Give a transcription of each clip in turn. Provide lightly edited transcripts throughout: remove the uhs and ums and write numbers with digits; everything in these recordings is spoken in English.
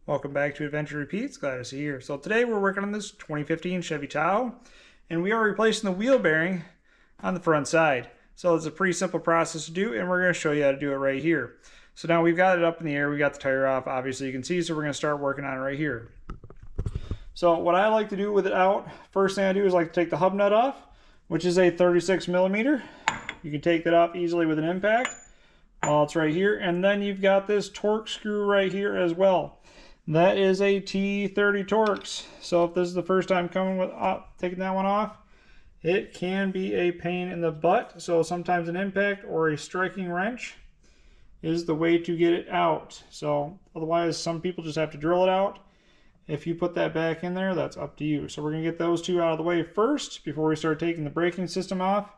Welcome back to Adventure Repeats. Glad to see you here. So today we're working on this 2015 Chevy Tahoe, and we are replacing the wheel bearing on the front side. So it's a pretty simple process to do, and we're going to show you how to do it right here. So now we've got it up in the air, we got the tire off, obviously you can see, so we're going to start working on it right here. So what I like to do with it out, first thing I do is like to take the hub nut off, which is a 36 millimeter. You can take that off easily with an impact while it's right here, and then you've got this torque screw right here as well. That is a T30 Torx. So if this is the first time coming with taking that one off, it can be a pain in the butt. So sometimes an impact or a striking wrench is the way to get it out. So otherwise, some people just have to drill it out. If you put that back in there, that's up to you. So we're going to get those two out of the way first before we start taking the braking system off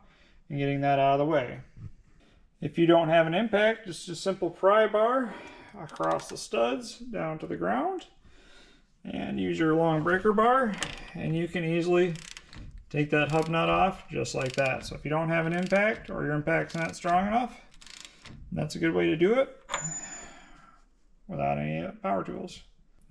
and getting that out of the way. If you don't have an impact, just a simple pry bar across the studs down to the ground, and use your long breaker bar, and you can easily take that hub nut off just like that. So if you don't have an impact, or your impact's not strong enough, that's a good way to do it without any power tools.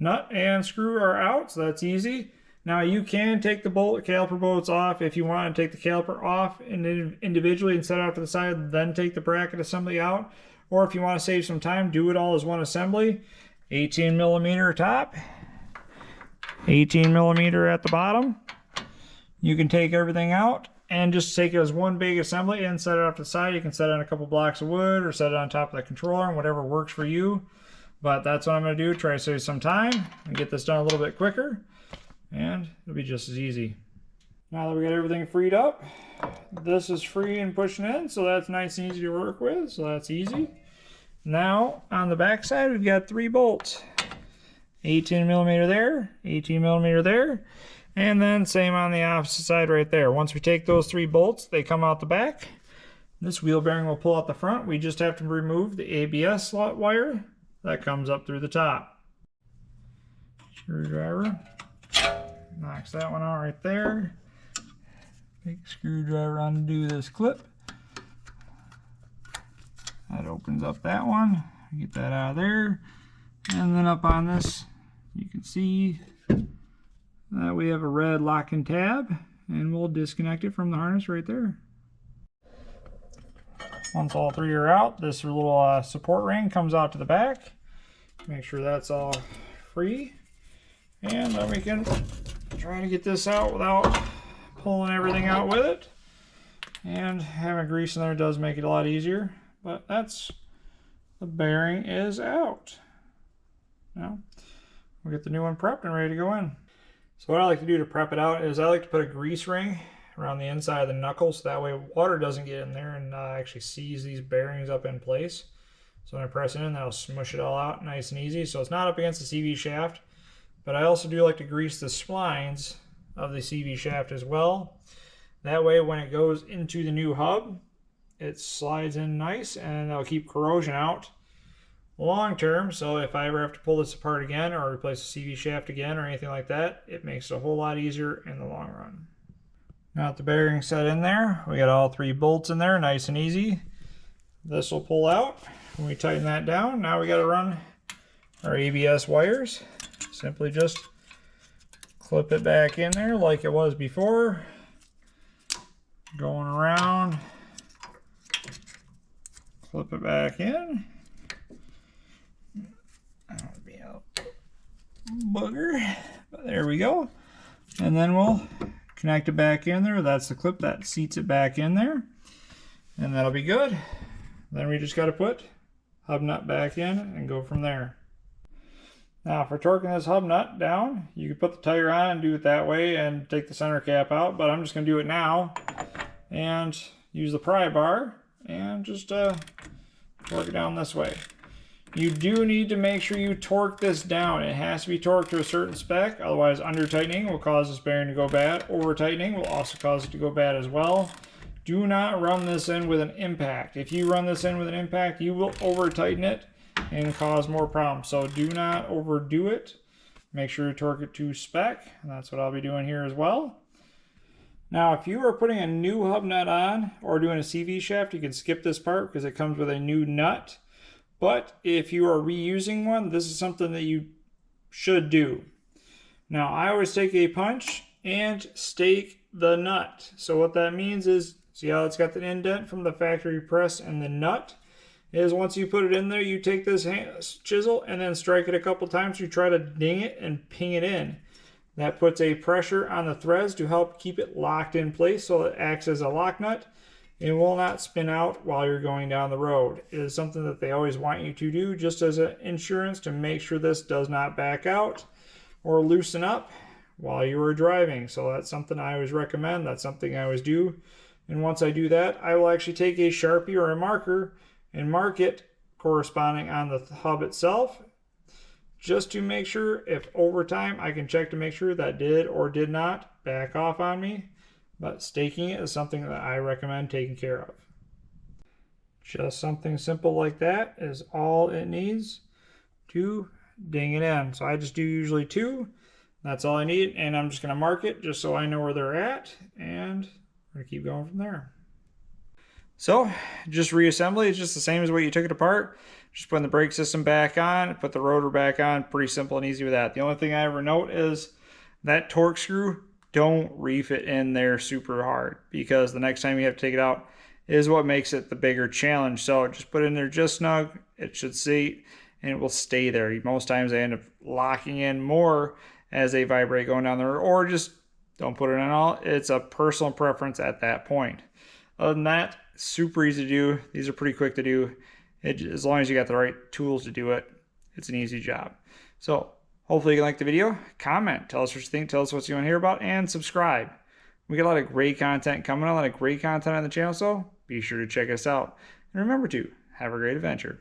Nut and screw are out, so that's easy. Now you can take the caliper bolts off if you want to take the caliper off individually and set it out to the side, then take the bracket assembly out. Or if you want to save some time, do it all as one assembly. 18 millimeter top, 18 millimeter at the bottom. You can take everything out and just take it as one big assembly and set it off to the side. You can set it on a couple blocks of wood or set it on top of the controller and whatever works for you. But that's what I'm going to do. Try to save some time and get this done a little bit quicker. And it'll be just as easy. Now that we got everything freed up, this is free and pushing in, so that's nice and easy to work with, so that's easy. Now on the back side, we've got 3 bolts. 18 millimeter there, 18 millimeter there, and then same on the opposite side right there. Once we take those 3 bolts, they come out the back. This wheel bearing will pull out the front. We just have to remove the ABS slot wire that comes up through the top. Screwdriver knocks that one out right there. Big screwdriver undo this clip. That opens up that one. Get that out of there. And then up on this, you can see that we have a red locking tab, and we'll disconnect it from the harness right there. Once all 3 are out, this little support ring comes out to the back. Make sure that's all free. And then we can try to get this out without pulling everything out with it, and having grease in there does make it a lot easier, but that's, the bearing is out. Now we'll get the new one prepped and ready to go in. So what I like to do to prep it out is I like to put a grease ring around the inside of the knuckle, so that way water doesn't get in there and actually seize these bearings up in place. So when I press it in, that'll smush it all out nice and easy, so it's not up against the CV shaft. But I also do like to grease the splines of the CV shaft as well. That way when it goes into the new hub, it slides in nice and that'll keep corrosion out long term. So if I ever have to pull this apart again or replace the CV shaft again or anything like that, it makes it a whole lot easier in the long run. Now that the bearing's set in there, we got all 3 bolts in there, nice and easy. This will pull out. When we tighten that down, now we got to run our ABS wires. Simply just clip it back in there like it was before. Going around, clip it back in. That'll be a booger, but there we go. And then we'll connect it back in there. That's the clip that seats it back in there, and that'll be good. Then we just got to put hub nut back in and go from there. Now for torquing this hub nut down, you can put the tire on and do it that way and take the center cap out, but I'm just going to do it now and use the pry bar and just torque it down this way. You do need to make sure you torque this down. It has to be torqued to a certain spec, otherwise under tightening will cause this bearing to go bad. Over tightening will also cause it to go bad as well. Do not run this in with an impact. If you run this in with an impact, you will over tighten it and cause more problems. So do not overdo it. Make sure you torque it to spec, and that's what I'll be doing here as well. Now, if you are putting a new hub nut on or doing a CV shaft, you can skip this part because it comes with a new nut. But if you are reusing one, this is something that you should do. Now, I always take a punch and stake the nut. So what that means is, see how it's got the indent from the factory press, and the nut is once you put it in there, you take this chisel and then strike it a couple times. You try to ding it and ping it in. That puts a pressure on the threads to help keep it locked in place, so it acts as a lock nut. It will not spin out while you're going down the road. It is something that they always want you to do just as an insurance to make sure this does not back out or loosen up while you are driving. So that's something I always recommend. That's something I always do. And once I do that, I will actually take a Sharpie or a marker and mark it corresponding on the hub itself, just to make sure if over time I can check to make sure that did or did not back off on me. But staking it is something that I recommend taking care of. Just something simple like that is all it needs to ding it in. So I just do usually 2. That's all I need, and I'm just going to mark it just so I know where they're at, and we're going to keep going from there. So just reassembly is just the same as what you took it apart. Just putting the brake system back on, put the rotor back on. Pretty simple and easy with that. The only thing I ever note is that torque screw, don't reef it in there super hard, because the next time you have to take it out is what makes it the bigger challenge. So just put it in there just snug. It should seat and it will stay there. Most times they end up locking in more as they vibrate going down there, or just don't put it in all. It's a personal preference at that point. Other than that, super easy to do. These are pretty quick to do. As long as you got the right tools to do it, it's an easy job. So hopefully you like the video. Comment, tell us what you think, tell us what you want to hear about, and subscribe. We got a lot of great content coming, a lot of great content on the channel, so be sure to check us out. And remember to have a great adventure.